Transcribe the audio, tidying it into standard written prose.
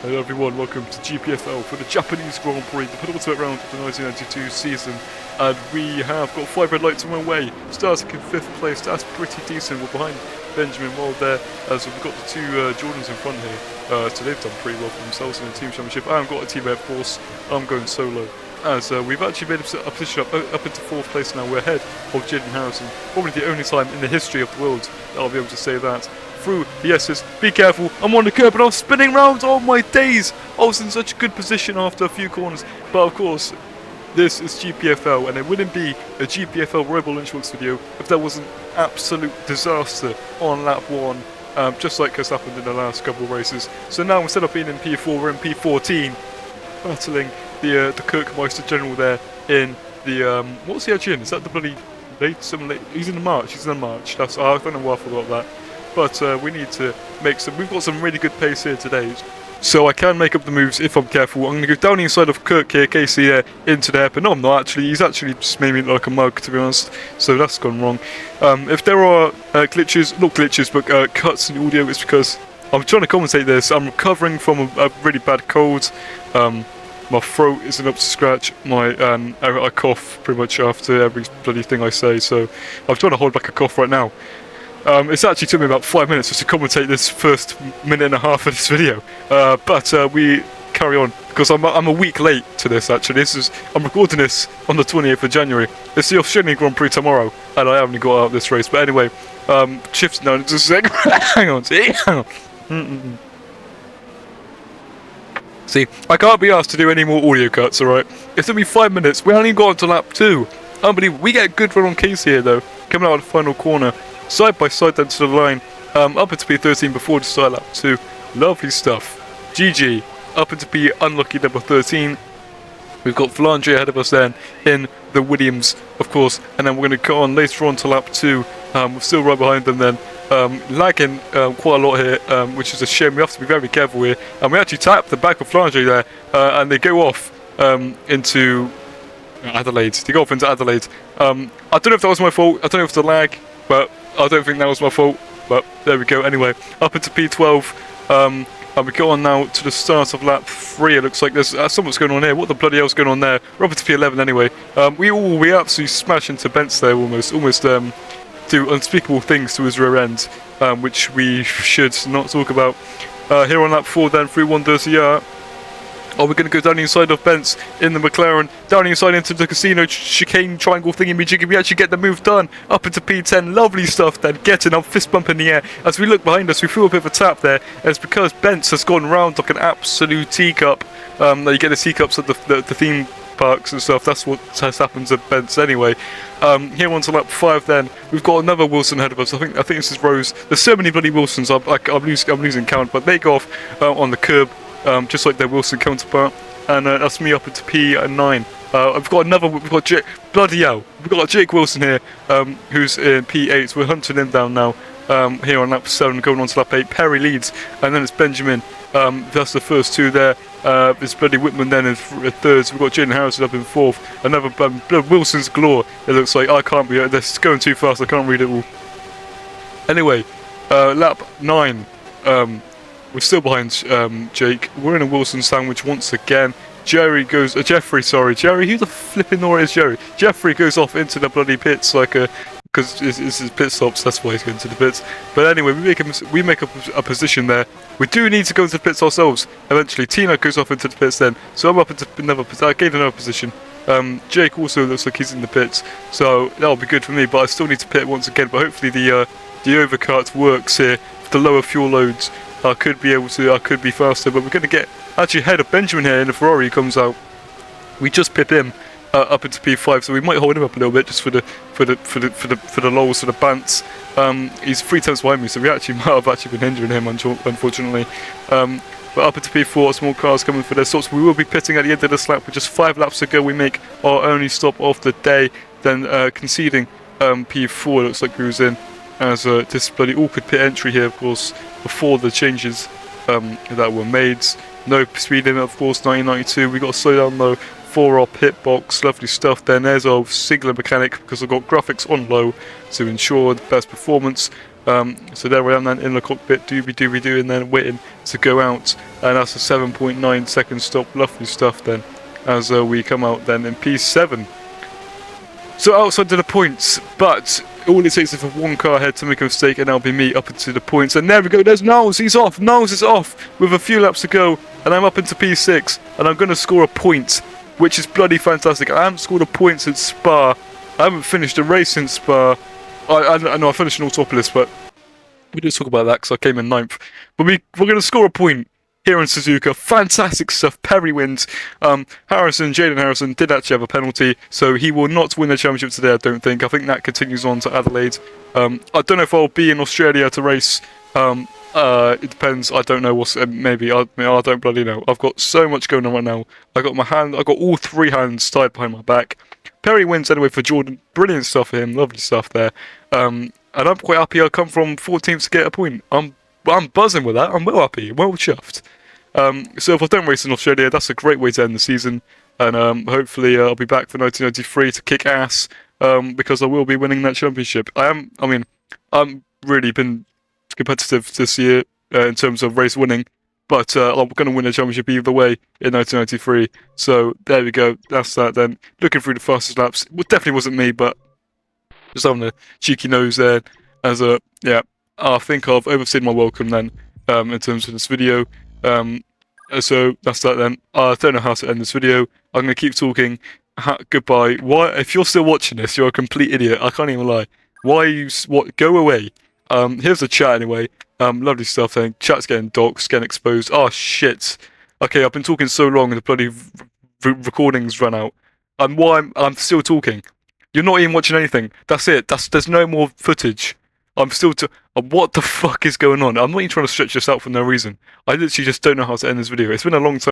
Hello everyone, welcome to GPFL for the Japanese Grand Prix, the penultimate round of the 1992 season. And we have got 5 red lights on our way, starting in 5th place. That's pretty decent. We're behind Benjamin well there, as we've got the 2 Jordans in front here. So they've done pretty well for themselves in the team championship. I haven't got a team of course, I'm going solo. As we've actually made a position up into 4th place now. We're ahead of Jaden Harrison. Probably the only time in the history of the world that I'll be able to say that. Through the S's, be careful, I'm on the curb and I'm spinning round, oh my days! I was in such a good position after a few corners, but of course, this is GPFL, and it wouldn't be a GPFL Robo Lunchbox video if there was an absolute disaster on lap 1, just like has happened in the last couple of races. So now instead of being in P4, we're in P14, battling the Kirkmeister General there in the, what's he actually in? Is that the bloody he's in the March, that's, I don't know why I forgot that. But we need to make some. We've got some really good pace here today, so I can make up the moves if I'm careful. I'm going to go down the inside of Kirk here, Casey there, into the hairpin. No, I'm not actually. He's actually just made me look like a mug, to be honest. So that's gone wrong. If there are glitches, not glitches, but cuts in the audio, it's because I'm trying to commentate this. I'm recovering from a really bad cold. My throat isn't up to scratch. I cough pretty much after every bloody thing I say. So I'm trying to hold back a cough right now. It's actually took me about 5 minutes just to commentate this first minute and a half of this video, but we carry on because I'm a week late to this. Actually, I'm recording this on the 28th of January. It's the Australian Grand Prix tomorrow, and I haven't got out this race. But anyway, shifting down just a second. hang on. See, I can't be asked to do any more audio cuts. All right, it's only 5 minutes. We only got on to lap 2. Unbelievable. We get a good run on Casey here though, coming out of the final corner. Side by side then to the line, up into P13 before the start lap 2. Lovely stuff. GG, up into P unlucky number 13. We've got Flandre ahead of us then in the Williams, of course, and then we're going to go on later on to lap 2. We're still right behind them then, lagging quite a lot here, which is a shame. We have to be very careful here. And we actually tap the back of Flandre there, and they go off into Adelaide. They go off into Adelaide. I don't know if that was my fault. I don't know if it's the lag, but I don't think that was my fault, but there we go. Anyway, up into P12, and we go on now to the start of lap 3. It looks like there's something's going on here. What the bloody hell's going on there? We're up into P11 anyway. We absolutely smash into Bence there almost do unspeakable things to his rear end, which we should not talk about. Here on lap 4 then, through 130 we're going to go down the inside of Bence in the McLaren, down the inside into the casino chicane triangle thingy-majiggy. We actually get the move done, up into P10, lovely stuff then, getting up, fist bump in the air. As we look behind us, we feel a bit of a tap there, and it's because Bence has gone round like an absolute teacup. You get the teacups at the theme parks and stuff. That's what has happened to Bence anyway. Here on to lap 5 then, we've got another Wilson ahead of us. I think this is Rose. There's so many bloody Wilsons, I'm losing count, but they go off on the curb. Just like their Wilson counterpart, and that's me up into P9. We've got Jake, bloody hell, we've got Jake Wilson here, who's in P8. We're hunting him down now. Here on lap 7, going on to lap 8. Perry leads, and then it's Benjamin. That's the first 2 there. It's bloody Whitman then in 3rd. So we've got Jaden Harrison up in 4th. Another Wilson's galore. It looks like I can't be. This is going too fast. I can't read it all. Anyway, lap 9. We're still behind Jake. We're in a Wilson sandwich once again. Jerry, who the flipping nor is Jerry? Jeffrey goes off into the bloody pits like because it's his pit stops, that's why he's going to the pits. But anyway, we make up a position there. We do need to go into the pits ourselves eventually. Tina goes off into the pits then, so I'm up into another position. I gained another position. Jake also looks like he's in the pits, so that'll be good for me, but I still need to pit once again. But hopefully the overcut works here. The lower fuel loads, I could be faster, but we're going to get actually ahead of Benjamin here in the Ferrari comes out. We just pip him up into P5, so we might hold him up a little bit just for the lols, for the bants. He's 3 tenths behind me, so we actually might have been hindering him, unfortunately. But up into P4, small cars coming for their stops. We will be pitting at the end of this lap with just 5 laps to go. We make our only stop of the day, then conceding P4. Looks like we was in as this bloody awkward pit entry here, of course, before the changes that were made. No speed limit, of course, 1992. We got to slow down though for our pit box. Lovely stuff. Then there's our singular mechanic, because I've got graphics on low to ensure the best performance. So there I am then in the cockpit, doobie, and then waiting to go out. And that's a 7.9 second stop. Lovely stuff then, as we come out then in P7. So outside to the points, but all it takes is for one car ahead to make a mistake, and that'll be me up into the points. And there we go, there's Niles, he's off, Niles is off with a few laps to go, and I'm up into P6, and I'm going to score a point, which is bloody fantastic. I haven't scored a point since Spa. I haven't finished a race since Spa. I know I finished in Autopolis, but we didn't talk about that because I came in 9th. But we're going to score a point here in Suzuka. Fantastic stuff. Perry wins. Jaden Harrison did actually have a penalty, so he will not win the championship today, I don't think. I think that continues on to Adelaide. I don't know if I'll be in Australia to race. It depends. I don't know what's maybe. I don't bloody know. I've got so much going on right now. I got all 3 hands tied behind my back. Perry wins anyway for Jordan. Brilliant stuff for him. Lovely stuff there. And I'm quite happy I come from 14th to get a point. I'm buzzing with that. I'm well happy. Well chuffed. So if I don't race in Australia, that's a great way to end the season. And hopefully I'll be back for 1993 to kick ass. Because I will be winning that championship. I'm really been competitive this year in terms of race winning. But I'm going to win a championship either way in 1993. So there we go. That's that then. Looking through the fastest laps. It definitely wasn't me, but just having a cheeky nose there. As a, yeah, I think I've overstayed my welcome then in terms of this video. So that's that then. I don't know how to end this video. I'm going to keep talking. Goodbye. Why? If you're still watching this, you're a complete idiot. I can't even lie. Why are you... What? Go away. Here's the chat anyway. Lovely stuff then. Chat's getting doxed, getting exposed. Oh, shit. Okay, I've been talking so long and the bloody recordings run out. And I'm still talking. You're not even watching anything. That's it. There's no more footage. I'm still what the fuck is going on? I'm not even trying to stretch this out for no reason. I literally just don't know how to end this video. It's been a long time.